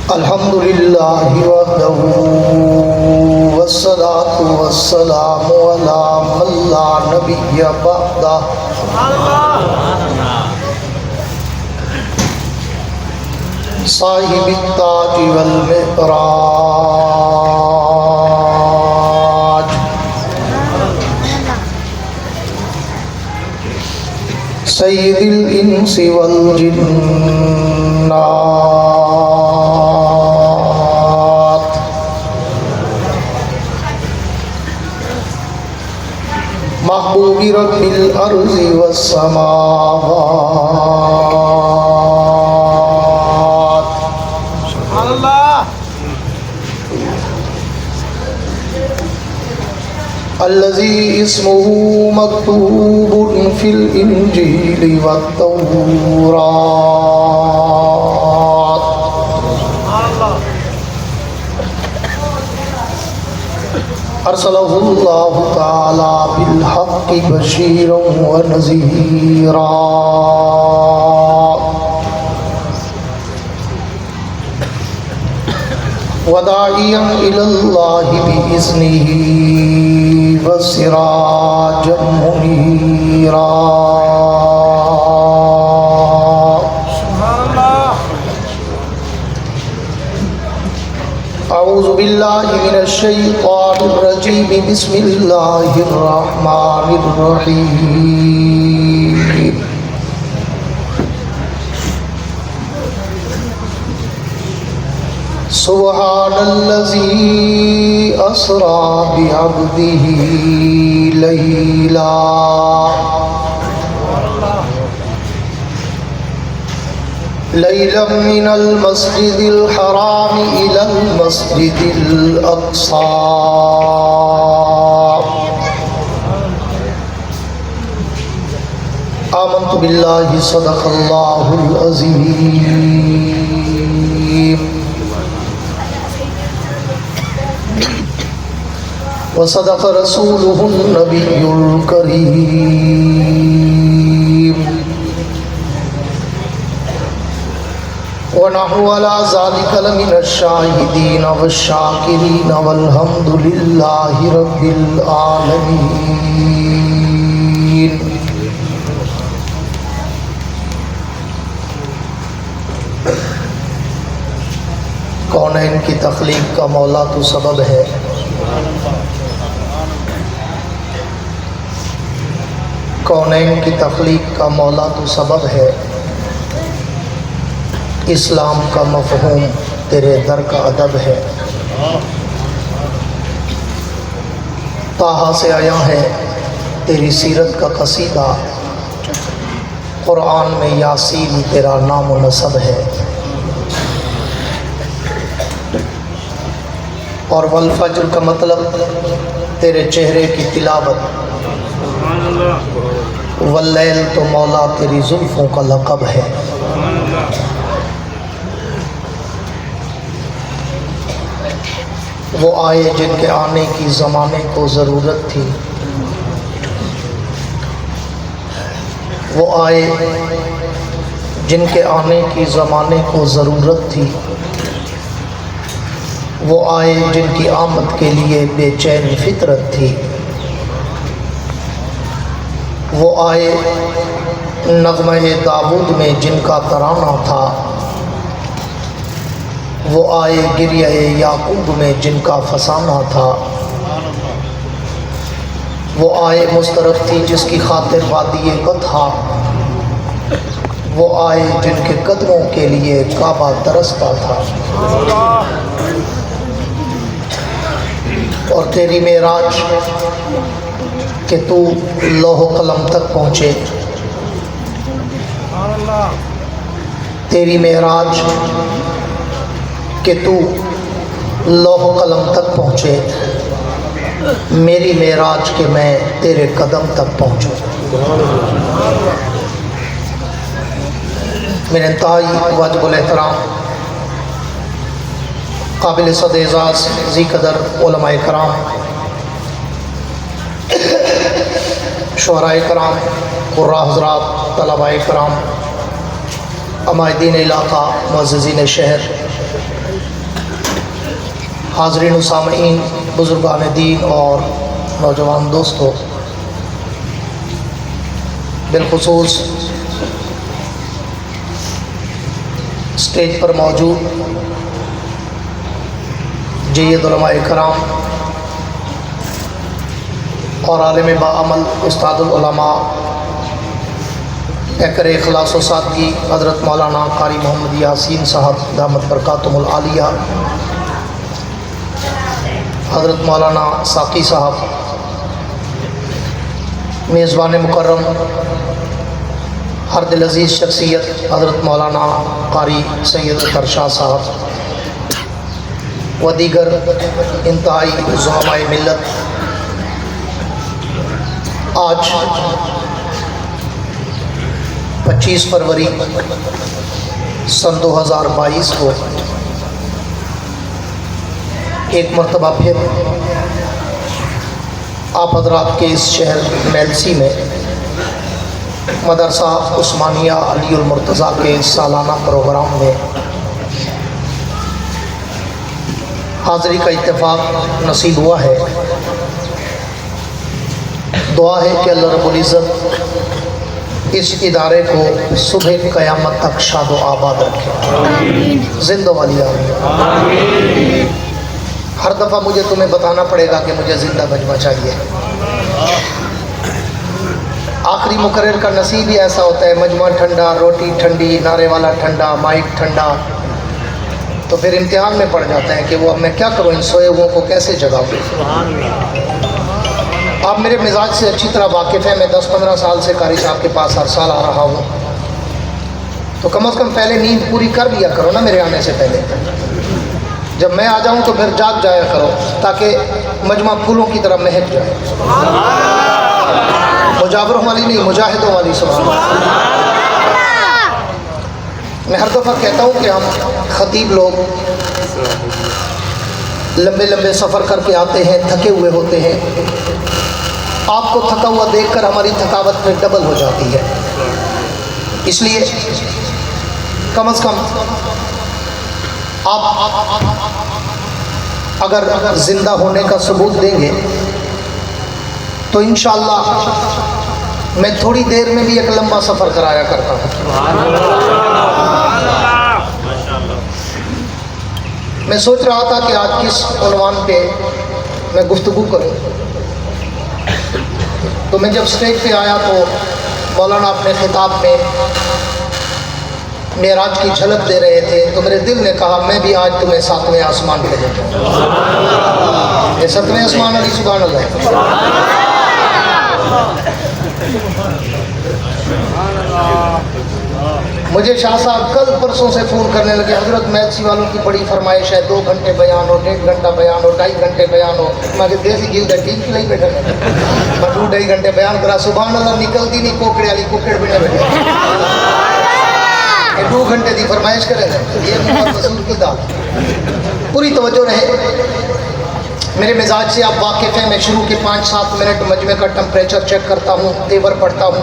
الحمد للہ وحدہ والصلاة والسلام علی من لا نبی بعدہ صاحب التاج والمعراج سید الانس والجنات محبوب رب الارض والسماوات الذي اسمه مكتوب في الإنجيل والتوراة أرسله الله تعالى بالحق بشيرا ونذيرا وداعيا إلى الله بإذنه وسراجا منيرا أعوذ بالله من الشيطان الرجيم بسم الله الرحمن الرحيم سبحان الذي أسرى بعبده ليلا من المسجد الحرام إلى المسجد الأقصى آمنت بالله صدق الله العظيم وصدق رسوله النبي الكريم ونحن على ذلك لمن الشاهدين والشاكرين والحمد لله رب العالمين کونین کی تخلیق کا مولا تو سبب ہے، کونین کی تخلیق کا مولا تو سبب ہے، اسلام کا مفہوم تیرے در کا ادب ہے، طٰہٰ سے آیا ہے تیری سیرت کا قصیدہ، قرآن میں یاسین تیرا نام و نسب ہے، اور والفجر کا مطلب تیرے چہرے کی تلاوت، واللیل تو مولا تیری زلفوں کا لقب ہے۔ وہ آئے جن کے آنے کی زمانے کو ضرورت تھی، وہ آئے جن کے آنے کی زمانے کو ضرورت تھی، وہ آئے جن کی آمد کے لیے بے چین فطرت تھی، وہ آئے نغمہ داود میں جن کا ترانہ تھا، وہ آئے گریہ یعقوب میں جن کا فسانہ تھا، وہ آئے مسترف تھی جس کی خاطر وادی بطحا، وہ آئے جن کے قدموں کے لیے کعبہ ترستا تھا، اور تیری معراج کہ تو لوح و قلم تک پہنچے، تیری معراج کہ تو لوح و قلم تک پہنچے، میری معراج کہ میں تیرے قدم تک پہنچوں۔ میرے انتہائی واجب الاحترام قابل صد اعزاز ذی قدر علماء کرام، شعراء کرام، قراء حضرات، طلباء کرام، عمائدین علاقہ، معززین شہر، حاضرین و سامعین، بزرگان دین اور نوجوان دوستوں، بالخصوص اسٹیج پر موجود جید علماء کرام اور عالم باعمل استاد العلماء پیکر اخلاص و سادگی حضرت مولانا قاری محمد یاسین صاحب دامت برکاتہم العالیہ، حضرت مولانا ساقی صاحب، میزبان مکرم، ہر دل عزیز شخصیت حضرت مولانا قاری سید ترشاہ صاحب و دیگر انتہائی زعماء ملت، آج 25 فروری سن 2022 کو ایک مرتبہ پھر آپ حضرات کے اس شہر میلسی میں مدرسہ عثمانیہ علی المرتضیٰ کے سالانہ پروگرام میں حاضری کا اتفاق نصیب ہوا ہے۔ دعا ہے کہ اللہ رب العزت اس ادارے کو صبح قیامت تک شاد و آباد رکھے، زندہ والی آمین۔ ہر دفعہ مجھے تمہیں بتانا پڑے گا کہ مجھے زندہ مجمع چاہیے۔ آخری مقرر کا نصیب ہی ایسا ہوتا ہے، مجمع ٹھنڈا، روٹی ٹھنڈی، نعرے والا ٹھنڈا، مائک ٹھنڈا، تو پھر امتحان میں پڑ جاتا ہے کہ وہ اب میں کیا کروں، ان سوئے ہوئوں کو کیسے جگاؤں۔ آپ میرے مزاج سے اچھی طرح واقف ہیں، میں 10-15 سال سے قاری صاحب کے پاس ہر سال آ رہا ہوں، تو کم از کم پہلے نیند پوری کر لیا کرو نا میرے آنے سے پہلے۔ جب میں آ جاؤں تو پھر جاگ جایا کرو تاکہ مجمع پھولوں کی طرح مہک جائے۔ مجاوروں والی نہیں، مجاہدوں والی سبحان اللہ۔ میں ہر دفعہ کہتا ہوں کہ ہم خطیب لوگ لمبے لمبے سفر کر کے آتے ہیں، تھکے ہوئے ہوتے ہیں، آپ کو تھکا ہوا دیکھ کر ہماری تھکاوٹ پھر ڈبل ہو جاتی ہے، اس لیے کم از کم آپ اگر زندہ ہونے کا ثبوت دیں گے تو انشاءاللہ میں تھوڑی دیر میں بھی ایک لمبا سفر کرایا کرتا ہوں۔ میں سوچ رہا تھا کہ آج کس عنوان پہ میں گفتگو کروں، تو میں جب اسٹیج پہ آیا تو مولانا اپنے خطاب میں معراج کی جھلک دے رہے تھے، تو میرے دل نے کہا میں بھی آج تمہیں 7ویں آسمان پہ لے جاؤں۔ یہ 7ویں آسمان علی سبحان اللہ۔ مجھے شاہ صاحب کل پرسوں سے فون کرنے لگے، حضرت میلسی والوں کی بڑی فرمائش ہے، 2 گھنٹے بیان ہو، 1.5 گھنٹہ بیان ہو، 2.5 گھنٹے بیان ہو۔ میں کہ دیسی گیو دا ٹیم کی نہیں بیٹھا، میں 2.5 گھنٹے بیان کرا، سبحان اللہ نکلتی نہیں کوکڑے والی کوکڑ بنے بیٹھے 2 گھنٹے دی فرمائش کرے گا، یہ محمد رسول کی دعوت۔ پوری توجہ رہے، میرے مزاج سے آپ واقف ہیں، میں شروع کے 5-7 منٹ مجمع کا ٹمپریچر چیک کرتا ہوں، تیور پڑھتا ہوں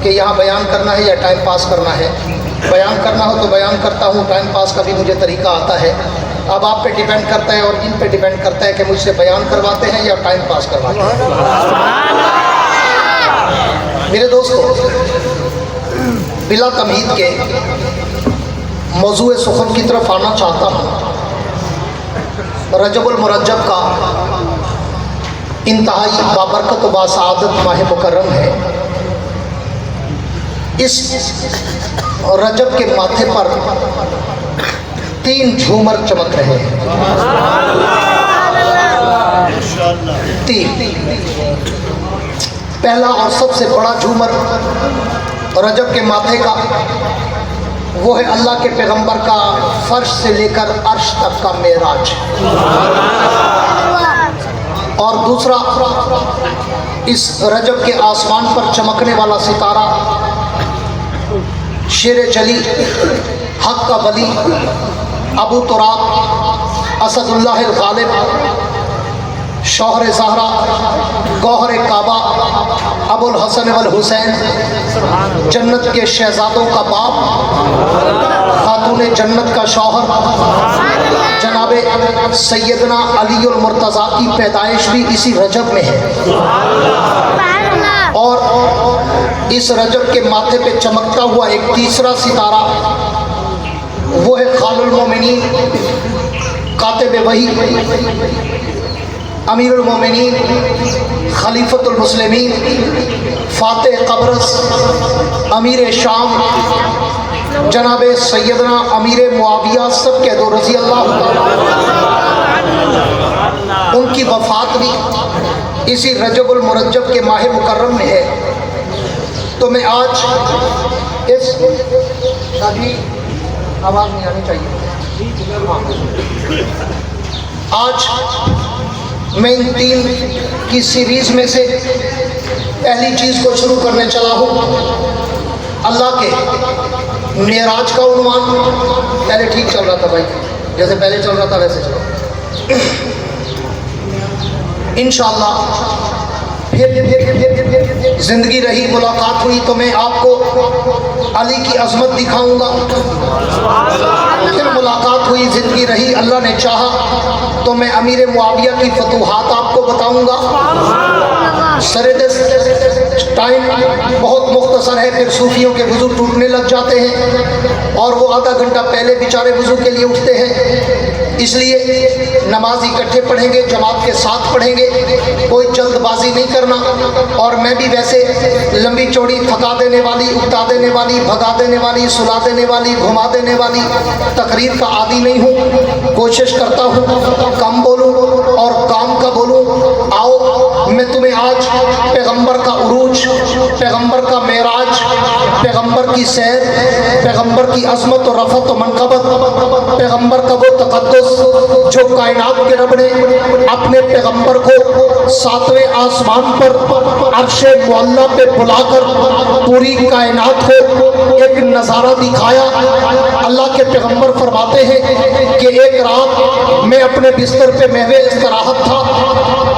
کہ یہاں بیان کرنا ہے یا ٹائم پاس کرنا ہے۔ بیان کرنا ہو تو بیان کرتا ہوں، ٹائم پاس کا بھی مجھے طریقہ آتا ہے۔ اب آپ پہ ڈیپینڈ کرتا ہے اور ان پہ ڈیپینڈ کرتا ہے کہ مجھ سے بیان کرواتے ہیں یا ٹائم پاس کرواتے ہیں۔ میرے دوستو، بلا تمہید کے موضوع سخن کی طرف آنا چاہتا ہوں۔ رجب المرجب کا انتہائی بابرکت و باسعادت ماہ مکرم ہے۔ اس رجب کے ماتھے پر 3 جھومر چمک رہے ہیں، 3۔ پہلا اور سب سے بڑا جھومر رجب کے ماتھے کا وہ ہے اللہ کے پیغمبر کا فرش سے لے کر عرش تک کا معراج، اور دوسرا اس رجب کے آسمان پر چمکنے والا ستارہ شیر چلی، حق کا ولی، ابو تراب، اسد اللہ الغالب، शौहर ज़हरा, गौहर काबा, अबुल हसन वल हुसैन, जन्नत के शहजादों का बाप, खातून जन्नत का शौहर, जनाब सैयदना अलीउल मुर्तज़ा की पैदाइश भी इसी रजब में है। और इस रजब के माथे पे चमकता हुआ एक तीसरा सितारा वो है खालुल मोमिनीन, कातिब वही, अमीरुल मोमिनीन, खलीफतुल मुस्लिमीन, फातिह कब्रस, अमीर शाम, जनाब सैयदना अमीर मुआविया सब कह दो रज़ी अल्लाह, उनकी वफ़ात भी इसी रजबुल मुरज्जब के माह मुकर्रम में है। तो मैं आज इस शादी आवाज़ नहीं आनी चाहिए, आज मैं इन 3 की सीरीज़ में से पहली चीज़ को शुरू करने चला हूँ। अल्लाह के मेराज का उन्वान, पहले ठीक चल रहा था भाई, जैसे पहले चल रहा था वैसे चलो। इंशाअल्लाह फिर जिंदगी रही, मुलाकात हुई तो मैं आपको अली की अजमत दिखाऊंगा। फिर मुलाकात हुई, जिंदगी रही, अल्लाह ने चाहा तो मैं अमीर मुआविया की फतूहात आपको बताऊंगा। टाइम बहुत मुख्तसर है, फिर सूफियों के वज़ू टूटने लग जाते हैं और वो आधा घंटा पहले बेचारे वज़ू के लिए उठते हैं, इसलिए नमाज इकट्ठे पढ़ेंगे, जमात के साथ पढ़ेंगे, कोई जल्दबाजी नहीं करना। और मैं भी वैसे लंबी चौड़ी थका देने वाली, उकता देने वाली, भगा देने वाली, सुला देने वाली, घुमा देने वाली तकरीर का आदी नहीं हूँ। कोशिश करता हूँ कम बोलूँ और काम का बोलूँ। आओ मैं तुम्हें आज पैगंबर का उरूज, पैगंबर का मेराज, पैगंबर की सैर, पैगंबर की अज़मत और रफ़त और मनक़बत, पैगंबर का वो तक़द्दुस जो कायनात के रब ने अपने पैगंबर को 7वें आसमान पर अर्शे मुअल्ला पे बुलाकर पूरी कायनात को एक नज़ारा दिखाया। अल्लाह के पैगंबर फरमाते हैं कि एक रात मैं अपने बिस्तर पे महवे इस्तराहत था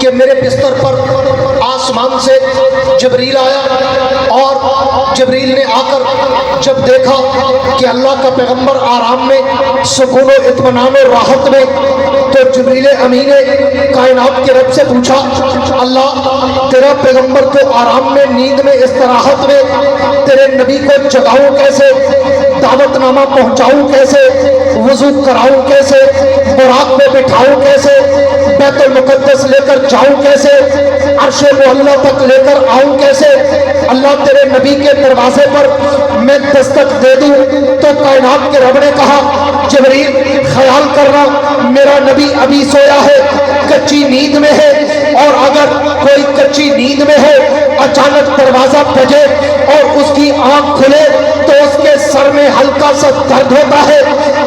कि मेरे बिस्तर पर आसमान से जबरील आया और जबरील ने आकर जब देखा कि अल्लाह का पैगंबर आराम में, सुकून और इत्मीनान और राहत में, तो जबरील अमीन ने कायनात के रब से पूछा, अल्लाह तेरा पैगंबर को आराम में, नींद में, इस्तराहत में तेरे नबी को जगाऊं कैसे, दावतनामा पहुंचाऊं कैसे, वजू कराऊं कैसे, बुराक पे बिठाऊं कैसे, बैतुल मुकद्दस लेकर जाऊं कैसे, अर्शे मुअल्ला तक लेकर आऊं कैसे। अल्लाह तेरे नबी के दरवाजे पर मैं दस्तक दे दूं तो कायनात के रब ने कहा, जबरील ख्याल करना मेरा नबी अभी सोया है, कच्ची नींद में है, और अगर कोई कच्ची नींद में है अचानक दरवाजा बजे और उसकी आंख खुले तो उसके सर में हल्का सा दर्द होता है।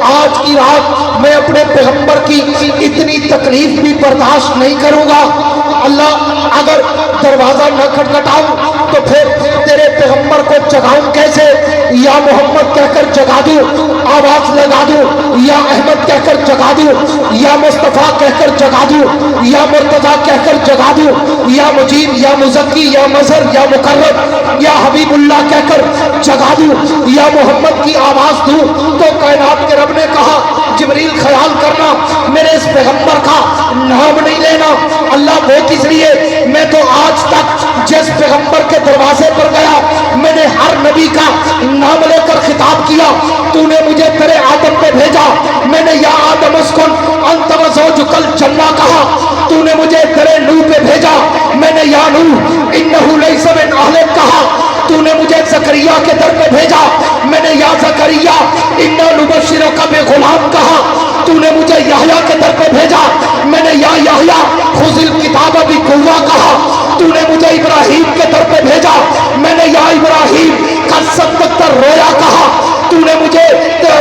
आज की रात मैं अपने पैगंबर की इतनी तकलीफ भी बर्दाश्त नहीं करूंगा। अल्लाह अगर दरवाजा न खटखटाऊं तो फिर तेरे पैगंबर को जगाऊं कैसे, या मोहम्मद कहकर जगा दूं, आवाज लगा दूं, या अहमद कहकर जगा दूं, या मुस्तफा कहकर जगा दूं, या मुर्तजा कहकर जगा दूं, या मुजीब, या मुज़क्की, या मज़हर, या मुकर्रम, या हबीबुल्लाह कहकर जगा दूं, या मोहम्मद की आवाज दूं। तो कायनात के रब ने कहा, जिब्रील ख्याल करना मेरे इस पैगंबर का नाम नहीं लेना। अल्लाह वो किस लिए, मैं तो आज तक जिस पैगंबर के दरवाजे पर गया मैंने हर नबी का नाम लेकर खिताब किया। तूने मुझे तेरे आदम पे भेजा, मैंने या आदम उस्कुन अंत व ज़ौजुकल जन्नह कहा। तूने मुझे तेरे नूह पे भेजा, मैंने या नूह इन्नहु लैसा मिन अहलिक कहा। तूने मुझे ज़करिया के दर पे भेजा, मैंने या ज़करिया इन्ना नुबश्शिरुका बिग़ुलाम कहा। तूने मुझे याह्या के दर पे भेजा, मैंने या याह्या खुज़िल किताब बिक़ुव्वा कहा। तूने मुझे इब्राहिम के दर पे भेजा, मैंने या इब्राहिम कद सद्दक़्ता रोया कहा। तूने मुझे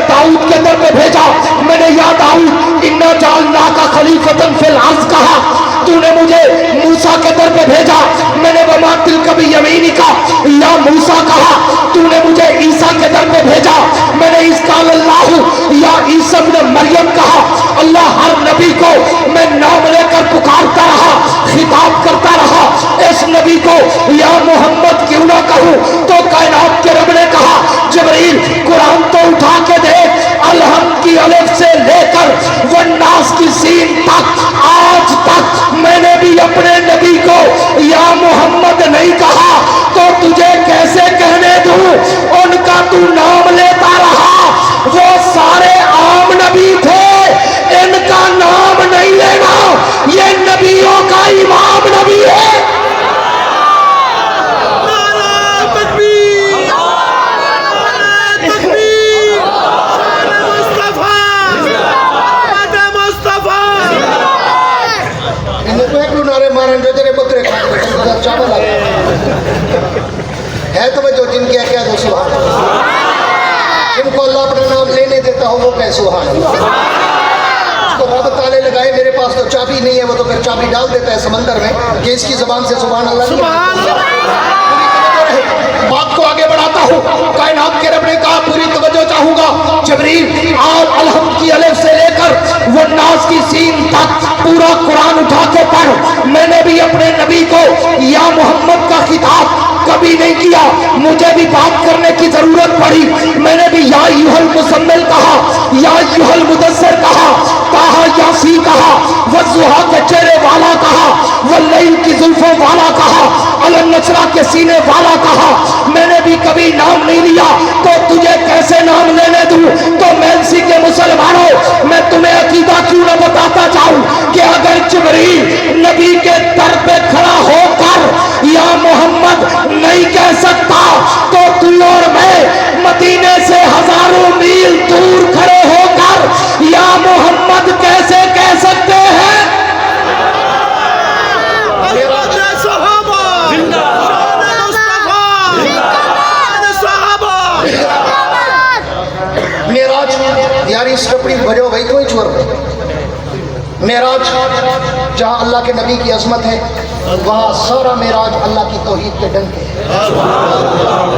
दाऊद के दर पे भेजा, मैंने या दाऊद इन्ना जअलनाका खलीफतन फिल अर्ज़ कहा। तूने मुझे मूसा के दर पे भेजा, मैंने वमा तिल्का बियमीनिका या मूसा कहा। तूने मुझे ईसा के दर पे भेजा, मैंने इसका अल्लाहु या ईसा इब्न मरियम कहा। अल्लाह हर नबी को मैं नाम लेकर पुकारता रहा। खिताब करता रहा, इस नबी को या मोहम्मद क्यों ना कहूं, तो कायनात के रब ने कहा जिब्रील कुरान तो उठा के देख, अलहम की अलिफ से लेकर वन्नास की सीन तक, आज तक मैंने भी अपने नबी को या मोहम्मद नहीं कहा, तो तुझे कैसे कहने दूं? उनका तू नाम लेता रहा, वो सारे आम नबी थे, इनका नाम नहीं लेना, ये नबियों का इमाम नबी है। है तो जो जिनके क्या दो सुभान अल्लाह, जिनको अल्लाह अपना नाम लेने देता हो वो कहे सुभान अल्लाह। उसको रब ताले लगाए, मेरे पास तो चाबी नहीं है, वो तो फिर चाबी डाल देता है समंदर में कि इसकी जुबान से सुभान अल्लाह। बात को आगे बढ़ाता हूँ, कायनात के रब ने कहा पूरी तवज्जो चाहूंगा, जिब्रील आज अलहम की अलिफ से लेकर वन्नास की सीन तक पूरा कुरान उठा के पढ़। मैंने भी अपने नबी को या मोहम्मद का खिताब कभी नहीं किया, मुझे भी बात करने की जरूरत पड़ी, मैंने भी या युहल मुसम्मिल कहा, या युहल मुदस्सिर कहा, ताहा यासीन कहा, वज़ुहा के चेहरे वाला कहा, वल्लैल की जुल्फों वाला कहा, अलम नशरा के सीने वाला कहा। मैंने भी कभी नाम नहीं लिया, तो तुझे कैसे नाम लेने दूं? तो मेंसी के मुसलमानों, मैं तुम्हें अकीदा क्यों न बताता जाऊं कि अगर जिब्रील नबी के दर पे खड़ा होकर या मोहम्मद नहीं कह सकता, तो तू और मैं मदीने से हजारों मील दूर खड़े होकर या मोहम्मद कैसे कह सकते हैं? यार इस टपड़ी भजो भाई कोई चोर मेराज जहाँ अल्लाह के नबी की अजमत है, वहाँ सारा मेराज अल्लाह की तौहीद के डंके है।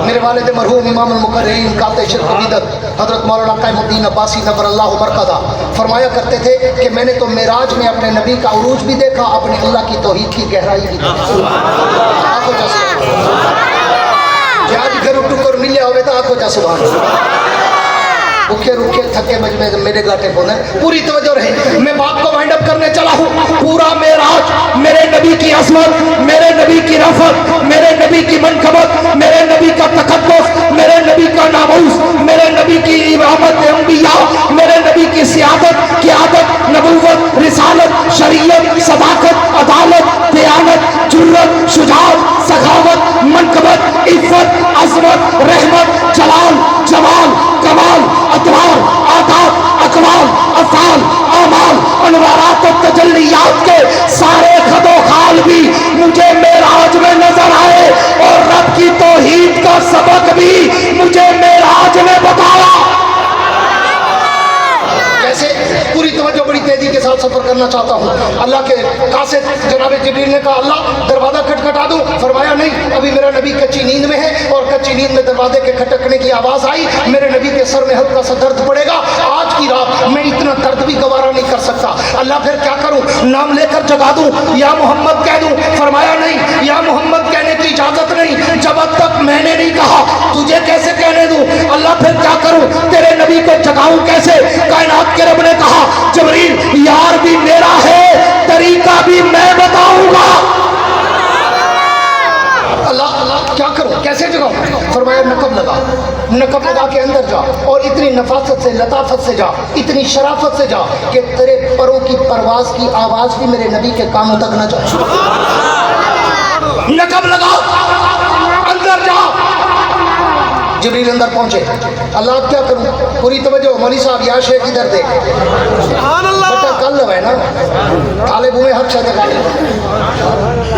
मेरे वालिद मरहूम इमाम मुकर्रिरीन काते शिर्क बिदअत हजरत मौलाना क़यामुद्दीन अब्बासी नव्वर अल्लाहु मरक़दा फरमाया करते थे कि मैंने तो मेराज में अपने नबी का उरूज भी देखा, अपने अल्लाह की तौहीद की गहराई भी देखी। आज घर टुकर मिले होवे तो आखो जा सुभान भूखे रुखे थके मजमे मेरे गाटे को पूरी तवज्जो रहे। मैं बात को वाइंड अप करने चला हूँ। पूरा मेराज मेरे नबी की असमत, मेरे नबी की रफत, मेरे नबी की मनकबत, मेरे नबी का तकद्दुस, मेरे नबी का नामूस, मेरे नबी की इमामत अंबिया, मेरे नबी की सियादत, क़ियादत, नबुव्वत, रिसालत, शरीयत, सदाकत, अदालत, दयानत, जुर्रत, शुजाअत, सखावत, मनकबत, इफ़्फ़त, अज़मत, रहमत, जलाल, जमाल, कमाल, अतवार, आदाब, अकवाल, अफ़ाल, आमाल, अनवारात और तजल्लियात के सारे खदो खाल भी मुझे मेराज में नजर आए, और रब की तौहीद का सबक भी मुझे मेराज में बताया। कैसे? पूरी तवज्जो बड़ी तेजी के साथ सफर करना चाहता हूँ। अल्लाह के कासिद जनाब जिब्रील ने कहा अल्लाह दरवाजा खटखटा दूं? फरमाया नहीं, अभी मेरा नबी कच्ची नींद में है, और कच्ची नींद में दरवाजे के खटकने की आवाज आई, मेरे नबी के सर में हल्का सा दर्द पड़ेगा। आज की रात मैं इतना दर्द भी गवारा नहीं कर सकता। अल्लाह फिर क्या करूं? नाम लेकर जगा दूं या मोहम्मद कह दूं? फरमाया नहीं, या मोहम्मद कहने की इजाजत नहीं, जब तक मैंने नहीं कहा। तुझे कैसे कहने दूं? अल्लाह फिर क्या करूं? तेरे नबी को जगाऊं कैसे? कायनात के रब ने कहा जिब्रील यार भी मेरा है, तरीका भी मैं बताऊंगा। अल्लाह क्या करूं, कैसे जगाऊं? फरमाया नकब लगा, नकब लगा के अंदर जा, और इतनी नफासत से, लताफत से जा, इतनी शराफत से जा कि तेरे परों की परवाज की आवाज भी मेरे नबी के कानों तक न जाए। नकब लगा, अंदर जा। जिब्रील अंदर पहुंचे। अल्लाह क्या करूं? पूरी तवज्जो मौलवी साहब या शेख इधर देख, बेटा कल है ना काले बुए हर शहर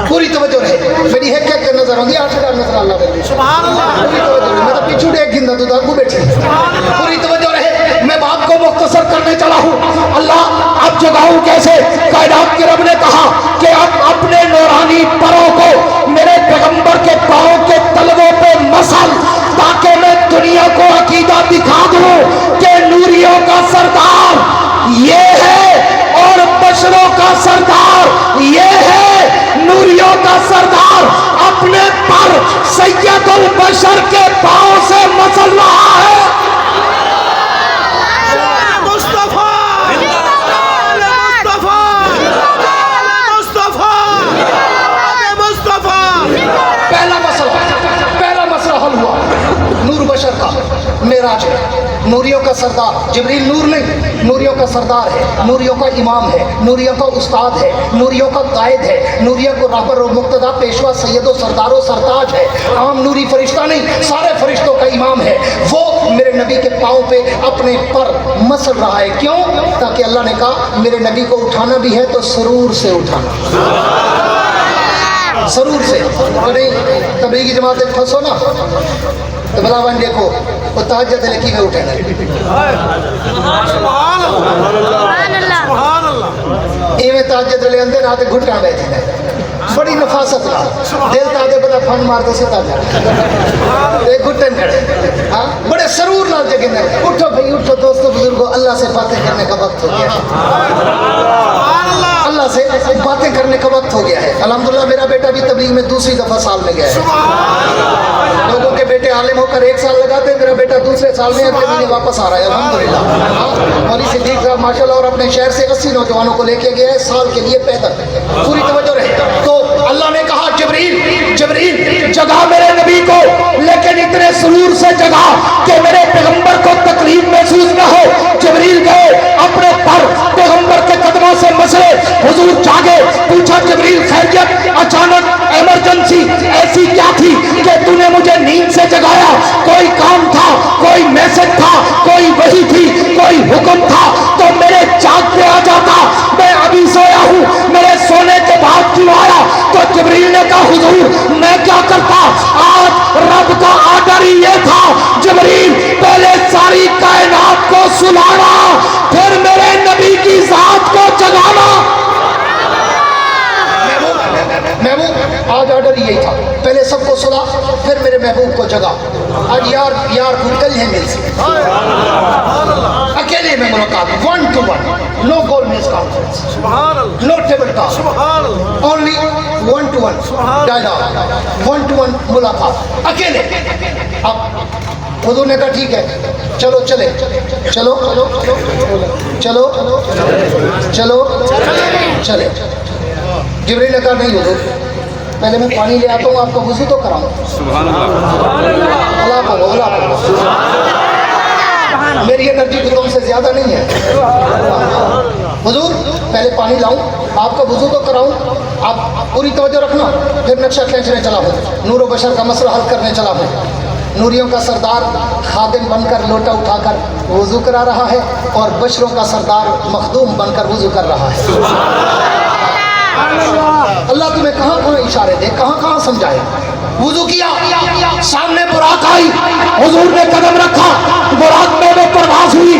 पूरी तवज्जो रहे। मेरी एक एक नजर आती है, आठ नजर अल्लाह सुभान अल्लाह। पूरी तवज्जो मैं तो पीछू देख गिंदा तो दागू बैठे। पूरी तवज्जो रहे। मैं बात को मुख्तसर करने चला हूँ। अल्लाह अब जगाऊं कैसे? कायनात के रब ने कहा कि अब अपने नूरानी परों को मेरे पैगंबर के पांव के तलवों पे मसल, ताकि मैं दुनिया को अकीदा दिखा दूं कि नूरियों का सरदार ये है और बशरों का सरदार ये है। नूरियों का सरदार अपने पर सैयदुल बशर के पांव से मसल रहा है। पहला मसला हल हुआ। नूर बशर का मेराज है, नूरियों का सरदार। जिब्रील नूर नहीं, नूरियों का सरदार है, नूरियों का इमाम है, नूरियों का उस्ताद है, नूरियों का कायद है, नूरियों को राहबर और मुक्तदा पेशवा सैयदो सरदारो सरताज है। आम नूरी फरिश्ता नहीं, सारे फरिश्तों का इमाम है। वो मेरे नबी के पाँव पे अपने पर मसल रहा है। क्यों? ताकि अल्लाह ने कहा मेरे नबी को उठाना भी है तो सरूर से उठाना, सरूर से। नहीं तबलीगी जमात एक फंसो ना तो भला बन देखो वो तहज्जुद लकी में उठे इवें तहज्जुद ले अंदर आते घुटना बैठे बड़ी नफासत ना दिल तादे बड़ा फन मार दो सीधा जा एक घुटन खड़े। हाँ बड़े सरूर नाल जगह उठो भाई उठो दोस्तों बुजुर्गों, अल्लाह से बातें करने का वक्त हो गया है। अल्लाह से बातें करने का वक्त हो गया है। अल्हम्दुलिल्लाह मेरा बेटा भी तबलीग में दूसरी दफा साल में गया है। लोगों के बेटे आलिम होकर 1 साल लगाते हैं, मेरा बेटा दूसरे साल में अगले महीने वापस आ रहा है अल्हम्दुलिल्लाह। मौलवी सिद्दीक साहब माशाल्लाह और अपने शहर से 80 नौजवानों को लेके गया है साल के लिए पैदल। पूरी तवज्जो रहे। तो अल्लाह ने कहा जिब्रील जिब्रील जगा मेरे नबी को, लेकिन इतने सुरूर से जगा कि मेरे पैगंबर को तकलीफ महसूस न हो। जिब्रील गए अपने पर पैगंबर के कदमों से मसले, हुजूर जागे, पूछा जिब्रील खैरियत? अचानक इमरजेंसी ऐसी क्या थी कि तूने मुझे नींद से जगाया? कोई काम था, कोई मैसेज था, कोई वही थी, कोई हुक्म था तो मेरे जाग पे आ जाता। मैं अभी सोया हूँ, मेरे सोने के बाद क्यों आया? तो जिब्रील ने कहा हुजूर मैं क्या करता, आज रब का आर्डर ही ये था। जिब्रील पहले सारी कायनात को सुलाना, फिर मेरे नबी की जात को जगाना। महबूब आज ऑर्डर यही था, पहले सबको सुला फिर मेरे महबूब को जगा। आज यार कल है मिल से अकेले में मुलाकात 1 to 1, no call miss conference, no table talk, only 1 to 1 dialogue, 1 to 1 मुलाकात अकेले। अब हुजूर ने कहा ठीक है चलो चले चलो चलो चलो चले। जिब्रील ने कहा नहीं हुजूर पहले मैं पानी ले आता हूँ, आपका वुज़ू तो कराऊँ। अल्लाह को मेरी एनर्जी तो तुमसे ज़्यादा नहीं है। हुजूर पहले पानी लाऊं, आपका वुज़ू तो कराऊं, आप पूरी तवज्जो रखना। फिर नक्शा खींचने चला हूँ, नूर बशर का मसला हल करने चला हूँ। नूरियों का सरदार खादिम बनकर लोटा उठाकर वुज़ू करा रहा है और बशरों का सरदार मखदूम बनकर वुज़ू कर रहा है। अल्लाह तुम्हें कहाँ कहाँ इशारे दे, कहाँ कहाँ समझाए। वुज़ू किया, सामने बुराक आई, हुजूर ने कदम रखा, बुराक में परवाज़ हुई,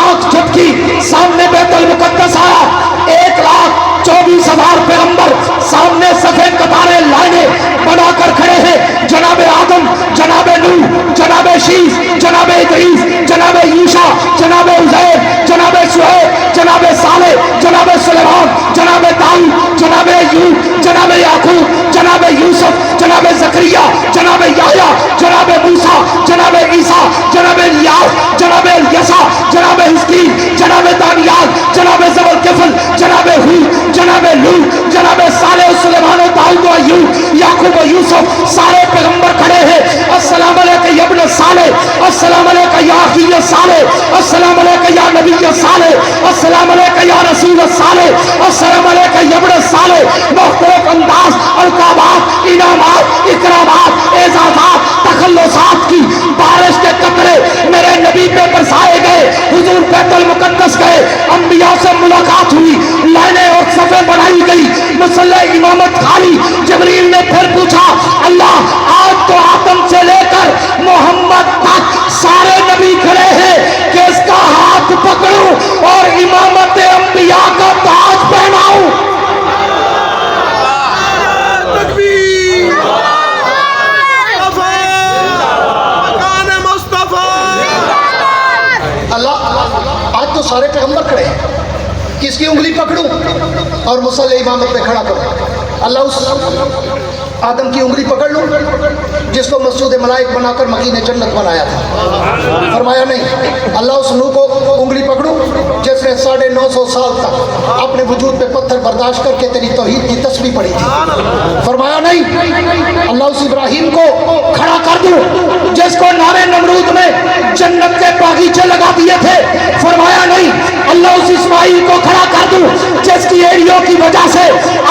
आँख झपकी, सामने बैतुल मुक़द्दस आया। 1,24,000 पैगंबर सामने सफेद कतारें लाइनें बनाकर खड़े हैं। जनाबे आदम, जनाबे नूह, जनाबे शीस, जनाबे इदरीस, जनाबे यूशा, जनाबे उज़ैर, जनाबे शुएब, जनाबे सालेह, जनाबे सुलेमान, जनाबे दाऊद, जनाबे अय्यूब, जनाबे याकूब, जनाबे यूसुफ, जनाबे ज़करिया, जनाबे याह्या, जनाबे मूसा, जनाबे ईसा, जनाबे इलियास, जनाबे यसा, जनाबे हिस्कील, जनाबे दानियाल, जनाबे ज़बरकिफ़ल, जनाबे हूद, जनाबे लूत, जनाबे सालेह, सुलेमान, दाऊद, अय्यूब, याकूब, यूसुफ, सारे पैगंबर खड़े हैं। अस्सलाम अलैका या इब्न सालेह, अस्सलाम अलैका या अखी सालेह, अस्सलाम अलैका या नबी सालेह, अस्सलाम अलैका या रसूल सालेह, अस्सलाम अलैका या इब्न सालेह। मुख्तलिफ अंदाज, अलकाबात, इनामात, इकरामात, एजाज़ात, तखल्लुसात की बारिश के कतरे मेरे नबी पे बरसाए गए। हुजूर बैतुल मुक़द्दस गए, अंबिया से मुलाकात हुई, लाइनें और सफ़े बनाई गई, मुसल्ले इमामत खाली। जिब्रील ने फिर पूछा अल्लाह आज तो आदम से लेकर मोहम्मद तक सारे नबी खड़े हैं, किसका हाथ पकड़ूं और इमामत अंबिया का ताज पहनाऊं? अल्लाह आज तो सारे पैगंबर खड़े हैं, किसकी उंगली पकड़ूं और मुसल्ले इमामत पे खड़ा करूं? अल्लाह उस आदम की उंगली पकड़ लूं जिसको मस्जिद मलाइक बनाकर मकीन जन्नत बनाया था? फरमाया नहीं। अल्लाह उस नूह को उंगली पकड़ूं जिसने 950 साल तक अपने वजूद पे पत्थर बर्दाश्त करके तेरी तौहीद की तस्बीह पढ़ी थी? फरमाया नहीं। अल्लाह उस इब्राहिम को खड़ा कर दूं जिसको नारे नमरूद में जन्नत के बागीचे लगा दिए थे? फरमाया नहीं। अल्लाह उस इस्माइल को खड़ा कर दूं जिसकी एड़ियों की वजह से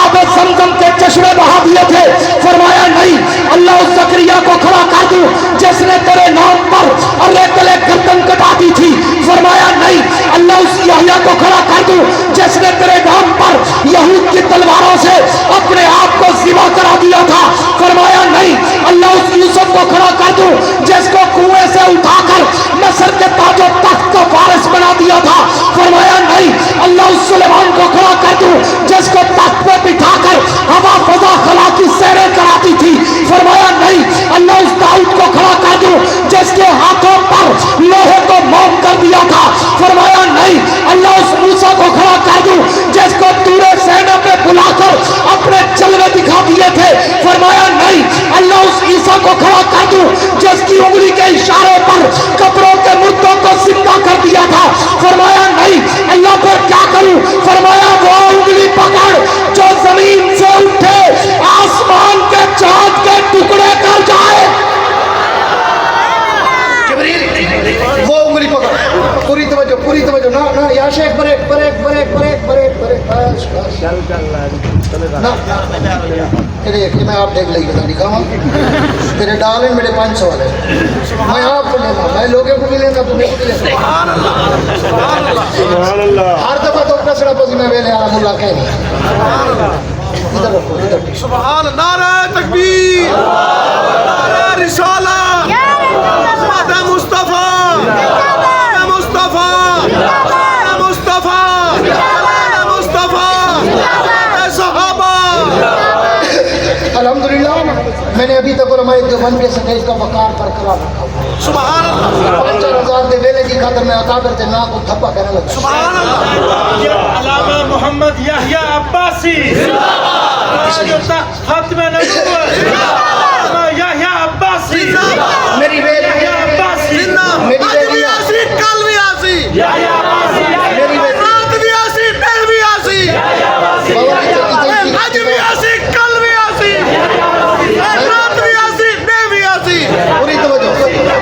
आबे ज़मज़म के चश्मे बहा दिए थे? फरमाया नहीं। अल्लाह उस ज़करिया को खड़ा कर दूं जिसने तेरे नाम पर अरे तले गर्दन कटा दी थी? फरमाया नहीं। अल्लाह उस यहया को खड़ा कर दूं जिसने तेरे नाम पर यहूद की तलवारों से अपने आप को ज़िबा करा दिया था? फरमाया नहीं। अल्लाह उस यूसुफ को खड़ा कर दूं जिसको कुएं से उठाकर मिस्र के ताजो तख्त का वारिस बना दिया था? फरमाया नहीं। अल्लाह उस सुलेमान को खड़ा कर दूं जिसको तख्त पे बिठाकर हवा फजा खला की सैरें कराती थी? फरमाया नहीं। अल्लाह उस दाऊद को खड़ा कर दूं जिसके हाथों पर लोहे को मोम कर दिया था? फरमाया नहीं। अल्लाह उस मूसा को खड़ा कर दूं जिसको तूरे सेना पे बुलाकर अपने जलवे दिखा दिए थे? फरमाया नहीं। अल्लाह उस ईसा को खड़ा कर दूं जिसकी उंगली के इशारे पर कब्रों के मुर्दों को जिंदा कर दिया था? फरमाया नहीं। अल्लाह पर क्या करूं? फरमाया वो उंगली पकड़ जो जमीन से उठे आसमान के चांद के टुकड़े कर जाए। वो उंगली पकड़। पूरी तवज्जो ना ना या शेख break break break break break break ना तेरे कि मैं आप देख लेगी लिखा हूँ तेरे डाल है मेरे 500 वाले मैं आपको लेना मैं लोगों को भी लेना तुम्हें भी लेना हर दफा तो कसरा पसी में वेले आला मुल्ला कह नहीं इधर रखो इधर सुभान नारा तकबीर नारा रिसाला माता मुस्तफा मुस्तफा मुस्तफा मुस्तफा सहाबा। अल्हम्दुलिल्लाह मैंने अभी तक उलमाए देवबंद के सटेज का वकार बरकरार रखा। सुभान अल्लाह 5000 दे वेले की खातर मैं अकाबिर ते ना को थप्पा करने लगा। सुभान अल्लाह अल्लामा मोहम्मद याह्या अब्बासी खत्म नबूवत याह्या अब्बासी मेरी बेटी याह्या अब्बासी मेरी आज भी आसी कल भी आसी याह्या अब्बासी मेरी बेटी रात भी आसी दिन भी आसी आज भी आसी कल भी आसी रात भी आसी दिन भी आसी। पूरी तवज्जो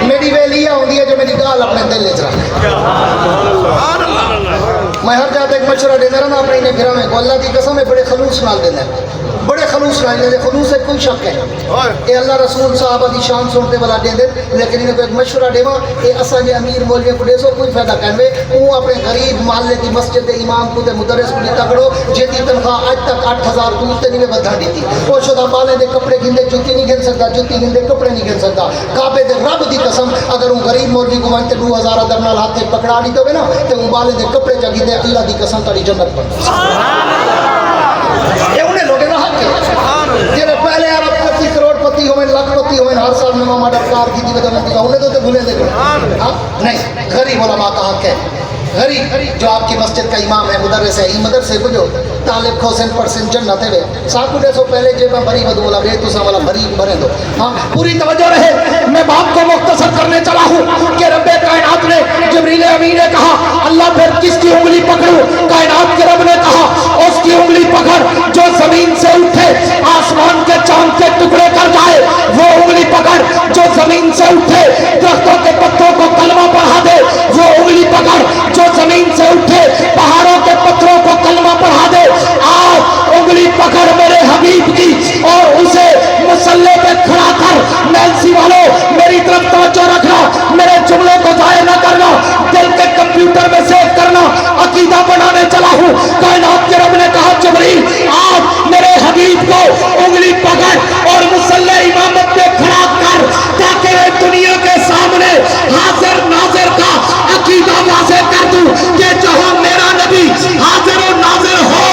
मेरी वेलिया होती है जो मेरी गाल अपने दिल ले रहा सुभान अल्लाह। मैं हर जाते एक मशवरा देता रहा अपने इन्हें फिर में अल्लाह की कसम है बड़े खलूस नाल देना बड़े खलूस नाल देते खलूस से कोई शक है ये अल्लाह रसूल साहब की शान सुनते वाला दे दे लेकिन इन्हें कोई मशवरा देवा ये असा जे अमीर मौलवी को देसो कोई फायदा करवे वो अपने गरीब मोहल्ले की मस्जिद के इमाम को मुदरस को नहीं तकड़ो जेदी तनख्वाह आज तक 8000 दूर से नहीं बधा दी थी वो शुदा बाले दे कपड़े गिनदे जुत्ती नहीं गिन सकता जुत्ती गिनदे कपड़े नहीं गिन सकता काबे दे रब की कसम अगर वो गरीब मौलवी को मानते 2000 अदर नाल हाथ पकड़ा दी तो ना तो वो बाले दे कपड़े जगी दे अल्लाह की कसम तारी जन्नत बन ये उन्हें लोगे ना हक जेरे पहले अरबपति करोड़पति होवे लाखपति होवे हर साल नवा मॉडल कार की वजह में उन्हें तो भूले देखो नहीं गरीब उलमा का हक है गरीब जो आपकी मस्जिद का इमाम है मुदर्रिस है ई मदरसे को जो तालिब को 100% जन्नत है साकू दे सो पहले जे मैं भरी वदू वाला बे तुसा वाला भरी भरे दो हां पूरी तवज्जो रहे मैं बात को मुख्तसर करने चला हूं कि रब्बे कायनात ने जिब्रील अमीन ने कहा अल्लाह फिर किसकी उंगली पकड़ूं कायनात के रब ने कहा उसकी उंगली पकड़ जो जमीन से उठे आसमान के चांद के टुकड़े कर जाए वो उंगली पकड़ जो जमीन से उठे दरख्तों के पत्तों को कलमा पढ़ा दे वो उंगली पकड़ जो जमीन से उठे पहाड़ों के पत्थरों को कलमा पढ़ा दे आज उंगली पकड़ मेरे हबीब की और उसे मुसल्ले पे खड़ा कर मैलसी वालों मेरी तरफ तवज्जो रखना मेरे जुमलों को जाया न करना दिल के कंप्यूटर में सेव करना अकीदा बनाने चला हूं कायनात के रब ने कहा जिब्रील आज मेरे हबीब को उंगली पकड़ और मुसल्ले इमामत पे खड़ा कर ताकि दुनिया के सामने हाजिर नाजिर का अकीदा वाज़ेह कर दूं कि जहां मेरा नबी हाजिर और नाजिर हो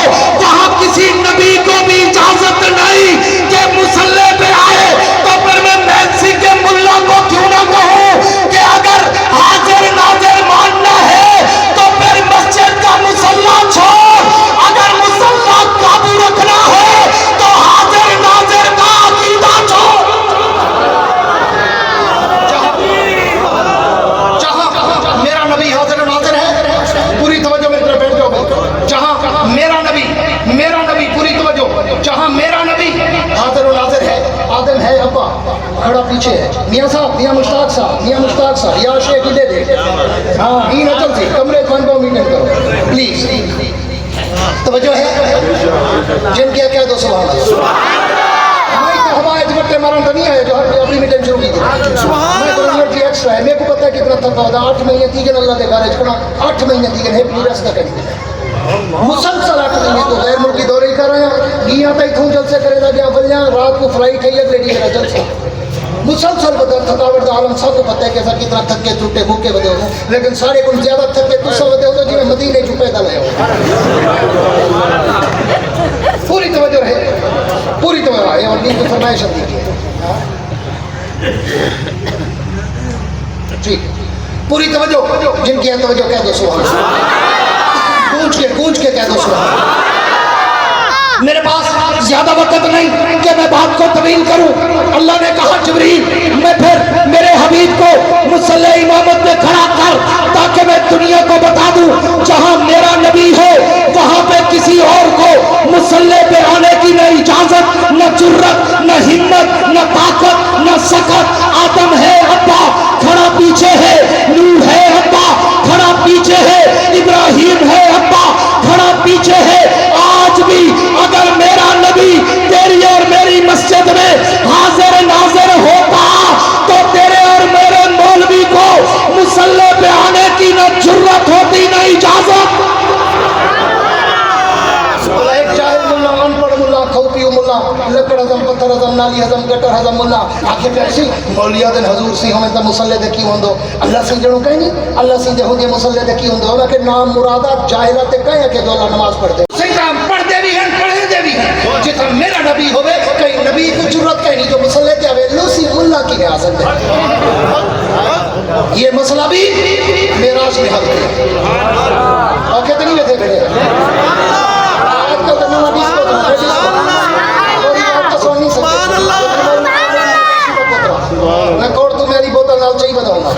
वहां किसी नबी को भी इजाजत नहीं कि मुसल्ले पे आए तो फिर मैं मैलसी के मुल्ला को क्यों ना कहूं कि अगर हाजिर नाजिर मानना है तो फिर मस्जिद का मुसल्ला छोड़ अगर मुसल्ला काबू रखना है तो سا یا شیخ دے دے ہاں ہی نہ چل سی کمرے کھان کو میٹنگ کرو پلیز توجہ ہے جن کیا کہہ دو سبحان اللہ میں تو ہمارے جبٹے مارن تو نہیں آئے جو اپنی میٹنگ شروع کی تھی میں تو انرجی ایکسٹرا ہے میرے کو پتا ہے کتنا تھکا ہوتا 8 مہینے تیجن اللہ دے گارج کرنا 8 مہینے تیجن ہے پلیرس کا کہیں مسلسل 8 مہینے تو غیر ملکی دورے ہی کر رہے ہیں گیاں تائی تھوں جلسے کرے دا گیا بلیاں رات کو فلائٹ ہے اگلے ڈی میرا جلسہ مسلسل بدل تھکاوٹ دا عالم سب کو پتہ ہے کہ ایسا کتنا تھکے ٹوٹے بھوکے بدے ہو لیکن سارے کو زیادہ تھکے تو سب بدے ہو تو جنہیں مدینے جو پیدا لے ہو پوری توجہ رہے پوری توجہ رہے اور نیند کو فرمائش دی کی ٹھیک پوری توجہ جن کی ہے توجہ کہہ دو سبحان اللہ گونج کے کہہ دو سبحان اللہ میرے پاس زیادہ وقت نہیں کہ میں بات کو طویل کروں اللہ نے کہا جبریل میں پھر میرے حبیب کو مصلی امامت میں کھڑا کر تاکہ میں دنیا کو بتا دوں جہاں میرا نبی ہے وہاں پہ کسی اور کو مصلی پہ آنے کی نہ اجازت نہ جرت نہ ہمت نہ طاقت نہ سکت آدم ہے ابا کھڑا پیچھے ہے نوح ہے ابا کھڑا پیچھے ہے ابراہیم ہے ابا کھڑا پیچھے ہے آج بھی اگر میرا نبی تیری اور میری مسجد میں حاضر ناظر ہوتا تو تیرے اور میرے مولوی کو مصلی پہ آنے کی نہ جرت ہوتی نہ اجازت ایک جاہل ملا ان پڑھ ملا کھو پیو ملا لکڑ ہزم پتھر ہزم نالی ہزم گٹر ہزم ملا آخر پیسی مولیہ دن حضور سی ہمیں تا مصلی دے کی ہوندو اللہ سی جنوں کہیں نہیں اللہ سی دے ہوں گے مصلی دے کی ہوندو انہاں کے نام مرادہ جاہلہ تے کہیں کہ دولہ نماز پڑھ دے سیدام پڑھ دے بھی ہیں پڑھے دے بھی ہیں جتنا میرا نبی ہوئے کہیں نبی کو جرت کہیں نہیں جو مصلی دے ہوئے لوسی ملا کی نیازت دے یہ مسئلہ بھی میراج میں حل کیا اوکے تو نہیں لیتے میرے آج کل تو نوہ حدیث کو اور یہ آپ تو سن نہیں سکتے میں کوڑ تو میری بوتل نال چاہی بتاؤں گا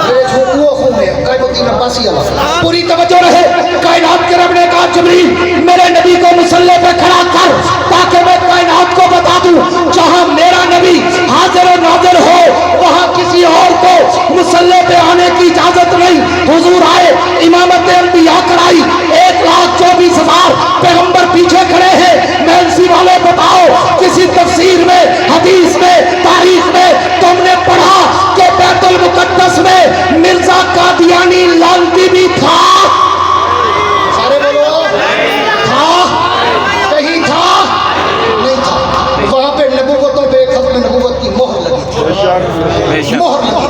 میرے چھوٹو خون ہے قائمتی نباسی اللہ پوری توجہ رہے کائنات کے رب نے کہا جبریل میرے نبی کو مصلی پہ کھڑا کر تاکہ میں کائنات کو بتا دوں جہاں میرا نبی حاضر و ناظر ہو وہاں کسی اور کو مصلی پہ آنے کی اجازت نہیں حضور آئے امامت انبیاء کرائی 1,24,000 پیغمبر پیچھے کھڑے ہیں مینسی والے بتاؤ کسی تفسیر میں حدیث میں تاریخ میں تم نے پڑھا کہ بیت المقدس میں مرزا قادیانی لانتی بھی تھا سارے بولو تھا کہیں تھا نہیں تھا وہاں پہ نبوتوں پہ ختم نبوت کی مہر لگی تھی مہر لگی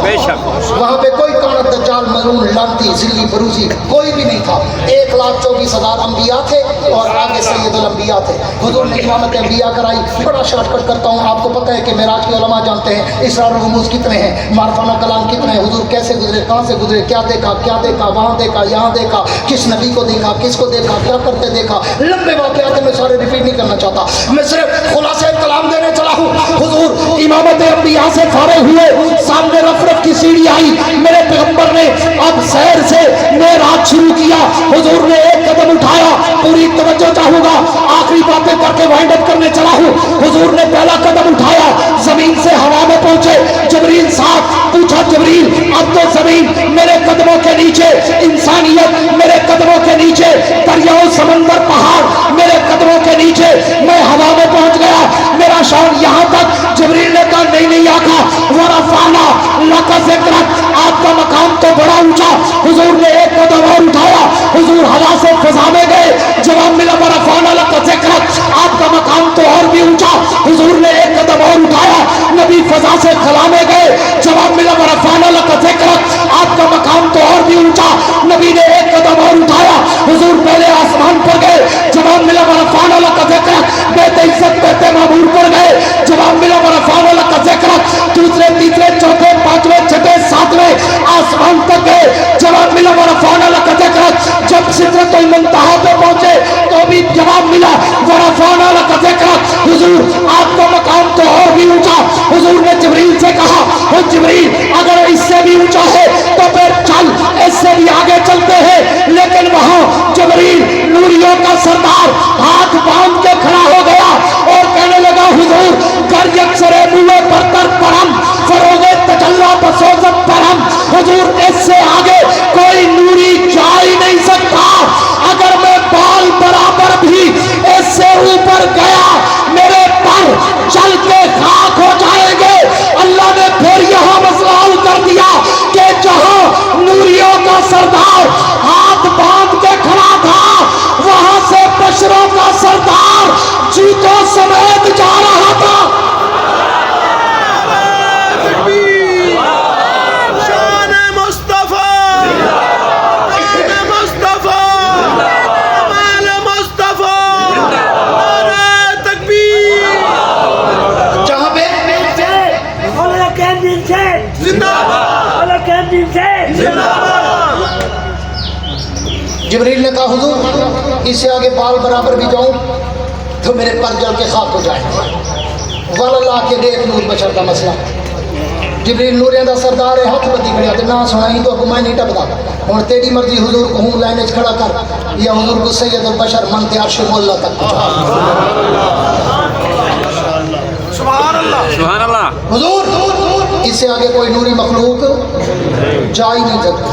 وہاں پہ کوئی کانت دجال ملعون لانتی ذلی بروزی کوئی بھی نہیں تھا 1,24,000 انبیاء تھے اور آگے سید الانبیاء تھے حضور نے امامت انبیاء کرائی بڑا شارٹ کٹ کرتا ہوں آپ کو پتہ ہے کہ معراج کے علماء جانتے ہیں اسرار و رموز کتنے ہیں معرفانہ کلام کتنے ہیں حضور کیسے گزرے کہاں سے گزرے کیا دیکھا وہاں دیکھا یہاں دیکھا کس نبی کو دیکھا کس کو دیکھا کیا کرتے دیکھا لمبے واقعات میں سارے ریپیٹ نہیں کرنا چاہتا میں صرف خلاصہ کلام دینے چلا ہوں حضور امامت انبیاء سے فارغ ہوئے سامنے رف رف کی سیڑھی آئی میرے پیغمبر نے اب سیر سے معراج شروع کیا حضور نے ایک قدم اٹھایا پوری توجہ چاہوں گا آخری باتیں کر کے وائنڈ اپ کرنے چلا ہوں حضور نے پہلا قدم اٹھایا زمین سے ہوا میں پہنچے جبریل صاحب پوچھا جبریل اب تو زمین میرے قدموں کے نیچے انسانیت میرے قدموں کے نیچے دریاؤں سمندر پہاڑ میرے قدموں کے نیچے میں ہوا میں پہنچ گیا میرا شان یہاں تک جبریل نے کہا نہیں آقا ورفعنا لک ذکرک آپ کا مقام تو بڑا اونچا حضور نے ایک قدم اور اٹھایا حضور ہوا سے فضا میں گئے جواب ملا ورفعنا لک ذکرک آپ کا مقام تو اور بھی اونچا حضور نے ایک قدم اور اٹھایا نبی فضا سے خلا میں گئے جواب ملا ورفعنا لک ذکرک آپ کا مقام تو اور بھی اونچا نبی نے ایک قدم اور اٹھایا حضور پہلے آسمان پر گئے جواب ملا ورفعنا لک ذکرک بیت عزت بیت معمور پر گئے جواب ملا ورفعنا لک ذکرک دوسرے تیسرے چوتھے پانچویں چھٹے ساتویں آسمان تک گئے جواب ملا ورفعنا لک ذکرک جب سدرۃ المنتہا پہ پہنچے تو بھی جواب ملا ورفعنا لک ذکرک حضور آپ کا مقام تو اور بھی اونچا حضور نے جبریل سے کہا او جبریل اگر اس سے بھی اونچا ہے تو پھر چل اس سے بھی آگے چلتے ہیں لیکن وہاں جبریل نوریوں کا سردار ہاتھ باندھ کے کھڑا ہو گیا اور کہنے لگا حضور گر یکسر موے برتر پرم فروغ تجلا بسوزت پرم से आगे कोई नूरी जा ही नहीं सकता। अगर मैं बाल बराबर भी इससे ऊपर गया मेरे पर चल के खाक हो जाएंगे। अल्लाह ने फिर यहां मसला हल कर दिया कि जहां नूरियों का सरदार हाथ बांध के खड़ा था वहां से बशरों का सरदार जूतों समेत जा रहा था। शान मुस्तफा, शान मुस्तफा, कमाल मुस्तफा, नारे तकबीर। जहां पे जिब्रील ने कहा हुजूर इससे आगे बाल बराबर भी जाऊं तो मेरे पर जल के खाक हो जाए। वल्लाह के देख नूर बशर का मसला जिब्रील नूरिया का सरदार है हथ बदी खड़िया तो ना सुनाई तो अगू मैं नहीं टपदा हुण तेरी मर्जी हुजूर को हूँ लाइन खड़ा कर या हुजूर को सैयदुल बशर मन ते अर्श मोल्ला तक सुभान अल्लाह। हुजूर इससे आगे कोई नूरी मखलूक जा ही नहीं सकती।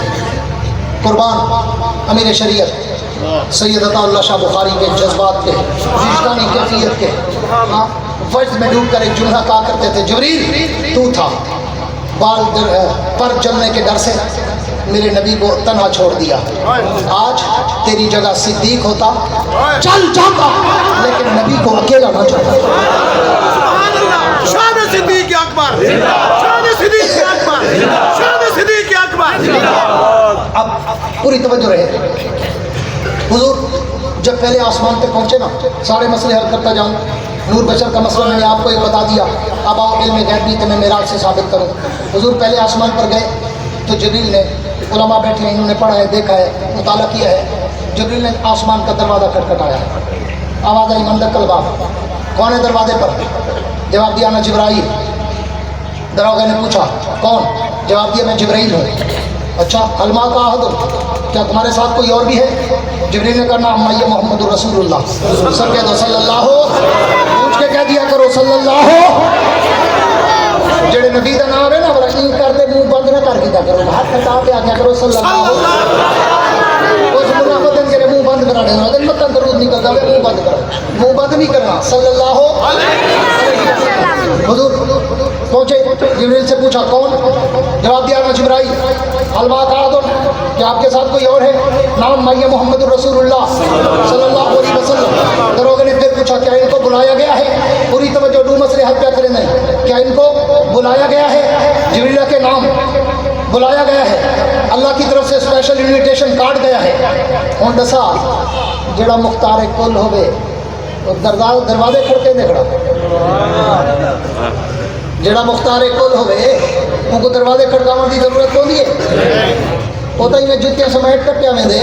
कुर्बान अमीर शरीयत सैयद अताउल्लाह शाह बुखारी के जज्बात के विजदानी कैफियत के वज्द में डूब कर एक जुमला कहा करते थे जिब्रील तू था बाल पर जलने के डर से मेरे नबी को तन्हा छोड़ दिया। आज तेरी जगह सिद्दीक होता चल जाता लेकिन नबी को अकेला ना छोड़ता। सुभान अल्लाह। शान सिद्दीक अकबर, शान सिद्दीक अकबर, शान सिद्दीक अकबर। अब पूरी तवज्जो रहे हुजूर जब पहले आसमान तक पहुंचे ना सारे मसले हल करता जाऊं। नूर बशर का मसला मैंने आपको एक बता दिया। अब आओ इल्म गैब भी तो मैं मेराज से साबित करूं। हुजूर पहले आसमान पर गए तो जिब्रील ने उलमा बैठे हैं इन्होंने पढ़ा है देखा है मुताला किया है। जिब्रील ने आसमान का दरवाज़ा खटखटाया आवाज़ आई मंदक कलबा कौन है दरवाजे पर? जवाब दिया मैं जिब्राइल। दरोगा ने पूछा कौन? जवाब दिया मैं जिब्राइल हूँ। अच्छा अलमा का अहद क्या तुम्हारे साथ कोई और भी है? जिब्रील ने कहा नाम मैया मोहम्मद रसूलुल्लाह सब कह दो सल्लल्लाहु पूछ के कह दिया करो सल्लल्लाहु। जेड़े नबी का नाम है ना बड़ा इन करते मुंह बंद ना कर दिया करो हाथ खटा के आज्ञा करो सल्लल्लाहु। उस मुनाफिक के मुंह बंद करा देना दिन मत दरूद निकलता है मुंह बंद करो मुंह बंद नहीं करना सल्लल्लाहु अलैहि। हुजूर पहुंचे जिब्रील से पूछा कौन? जवाब दिया मैं जिब्राइल। अलवा कहा तो कि आपके साथ कोई और है? नाम मैया मोहम्मद रसूलुल्लाह सल्लल्लाहु अलैहि वसल्लम। दरोगे ने फिर पूछा क्या इनको बुलाया गया है? पूरी तवज्जो डू मसले हल क्या करें नहीं क्या इनको बुलाया गया है? जिब्रील के नाम बुलाया गया है अल्लाह की तरफ से स्पेशल इन्विटेशन कार्ड गया है। हुण दसा जेड़ा मुख्तार कुल होवे दरवाजे खड़के ने खड़ा जेड़ा मुख्तार कुल होवे उनको दरवाजे खड़कावन की जरूरत होती है। वो तो इन्हें जुतियां समेट टप्पिया में दे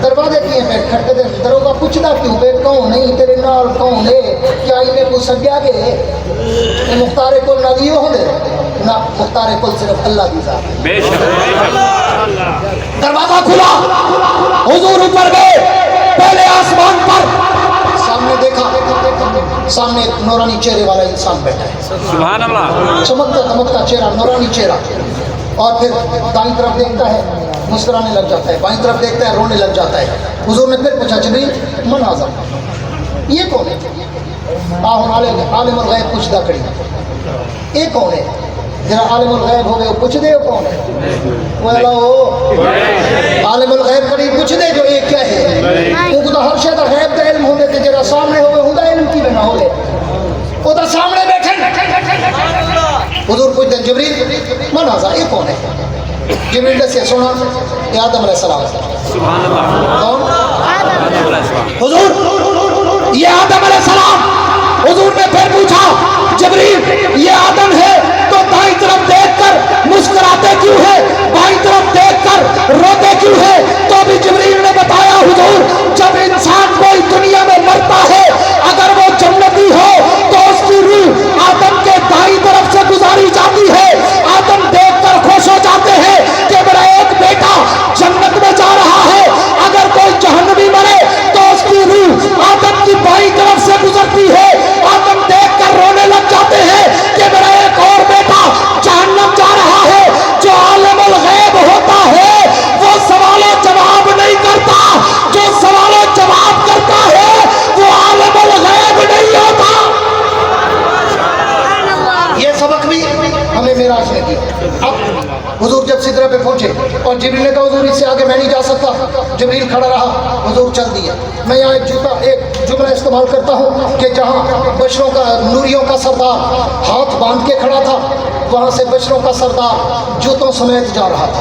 दरवाजे किए पे खड़कते दरोगा पूछता क्यों बे कौन नहीं तेरे नाल कौन है क्या इन्हें कुछ सज्जा गए मुख्तार कुल ना दियो होंगे ना मुख्तार कुल सिर्फ अल्लाह की जात है। दरवाजा खुला हुजूर ऊपर गए पहले आसमान पर सामने देखा सामने एक नौरानी चेहरे वाला इंसान बैठा है सुभान अल्लाह। चमकता दमकता चेहरा नौरानी चेहरा और फिर दाईं तरफ देखता है मुस्कुराने लग जाता है बाईं तरफ देखता है रोने लग जाता है। हुजूर ने फिर पूछा जिब्रील मन आज़म ये कौन है? आलिमुल गैब पूछदा खड़ी ये कौन है? जरा आलिमुल गैब हो गए पूछ दे कौन है? बोला ओ आलिमुल गैब खड़ी पूछ दे जो ये क्या है? उनको तो हर शय दा गैब दा इल्म होंदे ते जरा सामने होवे हुंदा इल्म की बना होवे वो तो सामने बैठे। हुजूर पूछते जिब्रील मन आज़ा ये कौन है? जिब्रील दसे सुना ये आदम अलैहिस्सलाम। सुभान अल्लाह। कौन? हुजूर ये आदम अलैहिस्सलाम। हुजूर ने फिर पूछा जिब्रील ये आदम है तो दाईं तरफ देखकर मुस्कुराते क्यों है बाईं तरफ देखकर रोते क्यों है? तो भी जिब्रील ने बताया हुजूर जब इंसान कोई दुनिया में मरता है अगर वो जन्नती हो तो उसकी रूह आदम के दाईं तरफ से गुजारी जाती है। आदम देखकर खुश हो जाते हैं कि मेरा एक बेटा जन्नत में जा रहा है। अगर कोई जहन्नमी मरे तो उसकी रूह आदम की बाईं तरफ से गुजरती है। आदम देखकर रोने लग जाते हैं कि मेरा एक और बेटा जहन्नम जा रहा है। जो आलम हुजूर जब सिदरा पे पहुंचे और जिब्रील ने कहा हुजूर इससे आगे मैं नहीं जा सकता, जिब्रील खड़ा रहा, हुजूर चल दिए। मैं यहाँ एक जुमला इस्तेमाल करता हूँ कि जहाँ बशरों का नूरियों का सरदार हाथ बांध के खड़ा था, वहाँ से बशरों का सरदार जूतों समेत जा रहा था।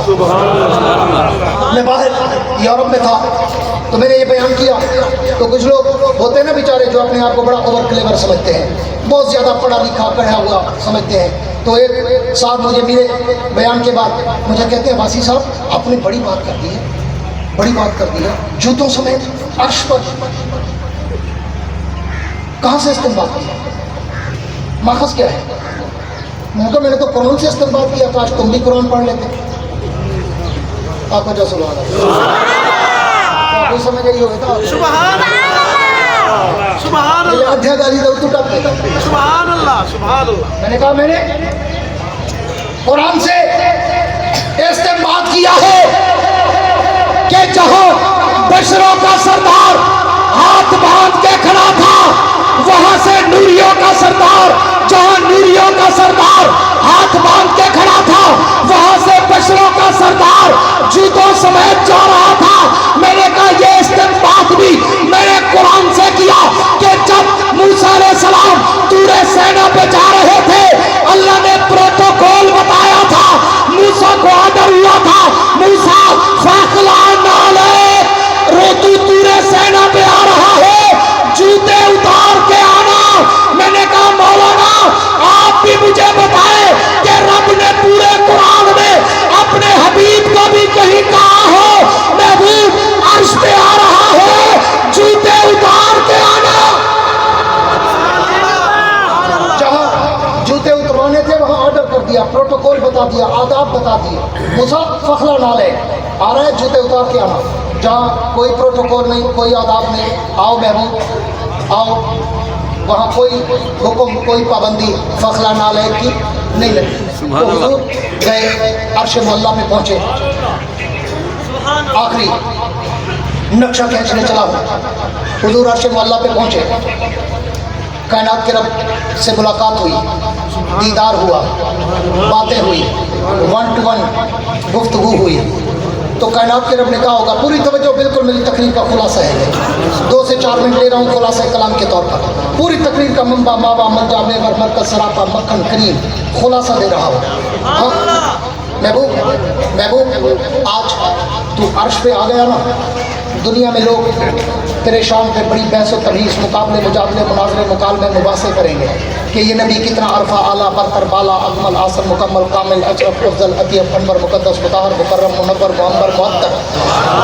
मैं बाहर यूरोप में था तो मैंने ये बयान किया, तो कुछ लोग होते हैं ना बेचारे जो अपने आप को बड़ा ओवर क्लेवर समझते हैं, बहुत ज़्यादा पढ़ा लिखा पढ़ा हुआ समझते हैं। तो एक साहब मुझे मिले बयान के बाद, मुझे कहते हैं वासी साहब आपने बड़ी बात कर दी है, बड़ी बात कर दी है, जूतों समेत अर्श पर। कहाँ से इस्तेमाल किया, माखस क्या है? मैंने तो कुरान से इस्तेमाल किया, काश तुम भी कुरान पढ़ लेते। आपको जो सुभान अल्लाह कोई समझ गई होगा सुभान अल्लाह, सुभान अल्लाह, अध्याय गाली दो टूटा। सुभान अल्लाह, सुभान अल्लाह। मैंने कहा मैंने कुरान से इस्तेमाल किया है कि जहां बशरों का सरदार हाथ बांध के खड़ा था, वहां से नूरियों का सरदार, जहां नूरियों का सरदार हाथ बांध के खड़ा था, वहां से बशरों का सरदार जूतों समेत जा रहा था। मैंने कहा ये इस्तेमाल भी मैंने कुरान से किया कि जब मूसा अलैहिस्सलाम तूरे सेना पे जा रहे थे, अल्लाह ने प्रोटोकॉल बताया था, मूसा को ऑर्डर हुआ था, मूसा फाखला नाले रोतू तूरे सेना पे आ रहा है, जूते उतार के आना। मैंने कहा मौलाना आप भी मुझे बताएं कि रब ने पूरे कुरान में अपने हबीब को भी कहीं कहा हो महबूब अर्श पे आ रहा है, जूते उतार के आना। जहाँ जूते उतरवाने थे वहाँ ऑर्डर कर दिया, प्रोटोकॉल बता दिया, आदाब बता दिए। मूसा फखला नाले आ रहा है, जूते उतार के आना। जहाँ कोई प्रोटोकॉल नहीं, कोई आदाब नहीं, आओ महबूब आओ, वहाँ कोई हुक्म कोई पाबंदी फखला नाले की नहीं लगी। तो हुजूर गए अर्श मोहल्ला में पहुँचे, आखिरी नक्शा खींचने चला हूँ। हुजूर अर्श मोहल्ला पे पहुँचे, कायनात के रब से मुलाकात हुई, दीदार हुआ, बातें हुई, 1 to 1 गुफ्तगू हुई। तो कायनात के रब ने कहा होगा, पूरी तवज्जो बिल्कुल मेरी तकरीर का खुलासा है, 2 से 4 मिनट ले रहा हूँ खुलासा कलाम के तौर पर। पूरी तकरीर का मंबा माबा मंजा मेवर मरकज सरापा मक्खन करीम खुलासा दे रहा हूँ। हाँ महबूब आज तू अर्श पे आ गया ना, दुनिया में लोग तेरे शान पे बड़ी बहस और तमीज़, मुकाबले मुजाबले मुनाजरे मुकालमे मुबासे करेंगे कि ये नबी कितना अरफा आला बरतर बाला अकमल आसन मुकम्मल कामिल अशरफ अफजल अतीब अनवर मुकद्दस मुताहर मुकर्रम मुनव्वर मुअम्बर मुअत्तर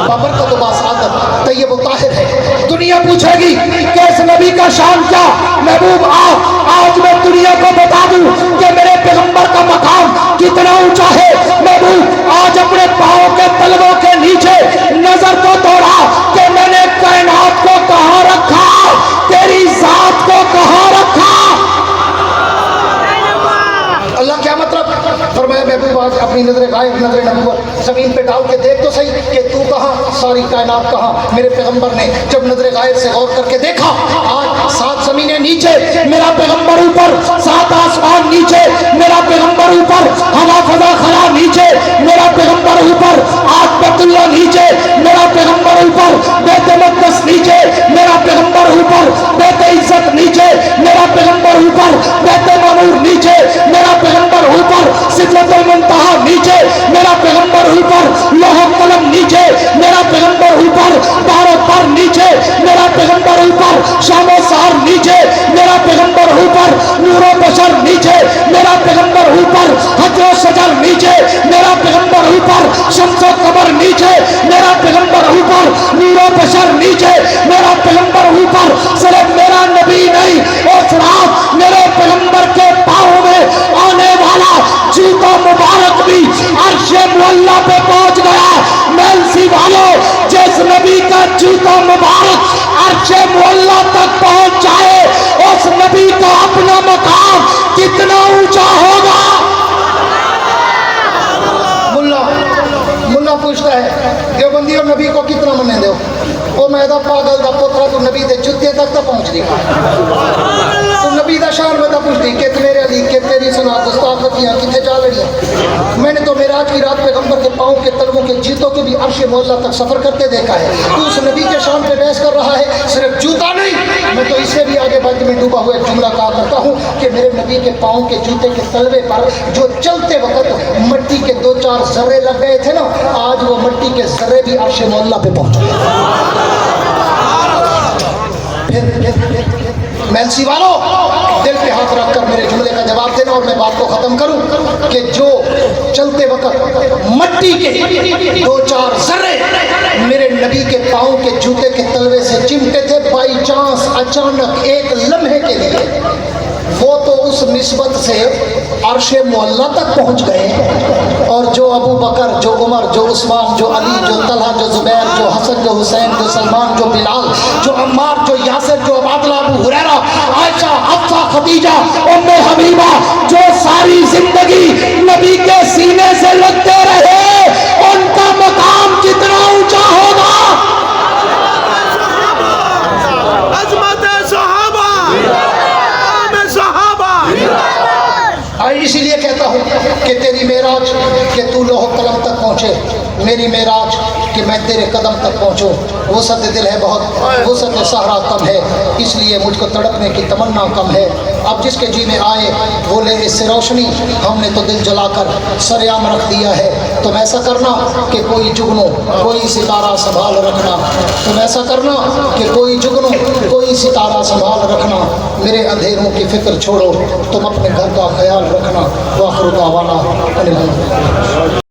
बाबरकत व बासादत तय्यब व ताहिर है। दुनिया पूछेगी कि इस नबी का शान क्या? महबूब आज मैं दुनिया को बता दूं कि मेरे पैगंबर का मकाम कितना ऊंचा है। महबूब आज अपने पाँव के तलवों के नीचे नजर को दौड़ा कि मैंने कायनात को कहाँ रखा, तेरी जात को कहाँ रखा। अल्लाह क्या मतलब? फरमाया महबूब आज अपनी नजर गायब नजर नबूवत जमीन पे डाल के देख तो सही कि तू कहाँ, सारी कायनात कहाँ। मेरे पैगंबर ने जब नजर गायब से गौर करके देखा, आज 7 जमीनें नीचे, मेरा पैगंबर ऊपर, 7 आसमान नीचे, मेरा पैगंबर ऊपर, हवा फजा खला नीचे, मेरा पैगंबर ऊपर, आज बैतुल्लाह नीचे, मेरा पैगंबर ऊपर, बैत मक़दस नीचे, मेरा पैगंबर ऊपर, बैत इज्जत नीचे, मेरा पैगंबर ऊपर, बैत मामूर नीचे, मेरा पैगंबर ऊपर, सिदरतुल मुंतहा नीचे, मेरा पैगंबर ऊपर, लौह कलम नीचे, मेरा पैगंबर ऊपर, बारो पर नीचे, मेरा पैगंबर ऊपर, शामो सार नीचे, मेरा पैगंबर ऊपर, नूरो बशर नीचे, मेरा पैगंबर ऊपर, हजरो शजर नीचे, मेरा पैगंबर ऊपर, शम्सो कमर नीचे, मेरा पैगंबर ऊपर, नूरो बशर नीचे, मेरा पैगंबर ऊपर। सिर्फ मेरा नबी नहीं, और रात मेरे पैगंबर के पाँव में आने वाला जूता मुबारक भी अर्शे मुअल्ला पे पहुंच गया। मेलसी वालों, जिस नबी का जूता मुबारक अर्शे मुअल्ला तक पहुंच जाए, उस नबी का अपना मकाम कितना ऊंचा होगा। मुल्ला पूछता है देवबंदी और नबी को कितना मने दो? ओ मैदा पागल दा पुत्रा, तू नबी दे जुत्ते तक तो पहुंच नहीं पाया। तू नबी दा शान बता पूछती कि मेरे अली कि तेरी सुना गुस्ताखियां किथे जा रही। मैंने तो मेरा मेराज की रात पैगंबर के पाँव के तलवों के जूतों के भी अर्श मोहल्ला तक सफर करते देखा है। तू उस नबी के शान पे बहस कर रहा है, सिर्फ जूता नहीं, मैं तो इससे भी आगे बात में डूबा हुआ एक जुमला कहा करता हूँ कि मेरे नबी के पाँव के जूते के तलवे पर जो चलते वक्त मट्टी के 2-4 जर्रे लग गए थे ना, आज वो मट्टी के जर्रे भी अर्श मोहल्ला पे पहुंचे। मैलसी वालों, दिल पे हाथ रखकर मेरे जुमले का जवाब देना और मैं बात को खत्म करूं कि जो चलते वक्त मट्टी के 2-4 जर्रे मेरे नबी के पाँव के जूते के तलवे से चिमटे थे, बाई चांस अचानक एक लम्हे के लिए वो तो उस निस्बत से अर्शे मोहल्ला तक पहुंच गए। और जो अबू बकर, जो उमर, जो उस्मान, जो अली, जो तलहा, जो जुबैर, जो हसन, जो हुसैन, जो सलमान, जो बिलाल, जो अम्मार, जो यासिर, जो अबादला, अबू हुरैरा, आयशा, हफ्सा, खदीजा, उम्मे हबीबा, जो सारी जिंदगी नबी के सीने से लगते रहे, उनका मकाम कितना ऊंचा होगा। अजमत सहाबा, इसीलिए कहता हूँ कि तेरी मेराज कि तू लोह कलम तक पहुँचे, मेरी मेराज कि मैं तेरे कदम तक पहुँचूँ। वसअत दिल है बहुत, वसअत सहरा कम है, इसलिए मुझको तड़पने की तमन्ना कम है। अब जिसके जी में आए वो ले इससे रोशनी, हमने तो दिल जलाकर सरेआम रख दिया है। तुम ऐसा करना कि कोई जुगनू, कोई सितारा संभाल रखना। तुम ऐसा करना कि कोई जुगनू, कोई सितारा संभाल रखना। मेरे अंधेरों की फिक्र छोड़ो, तुम अपने घर का ख्याल रखना। वाखिर दावाना अनिल हम्दुलिल्लाह।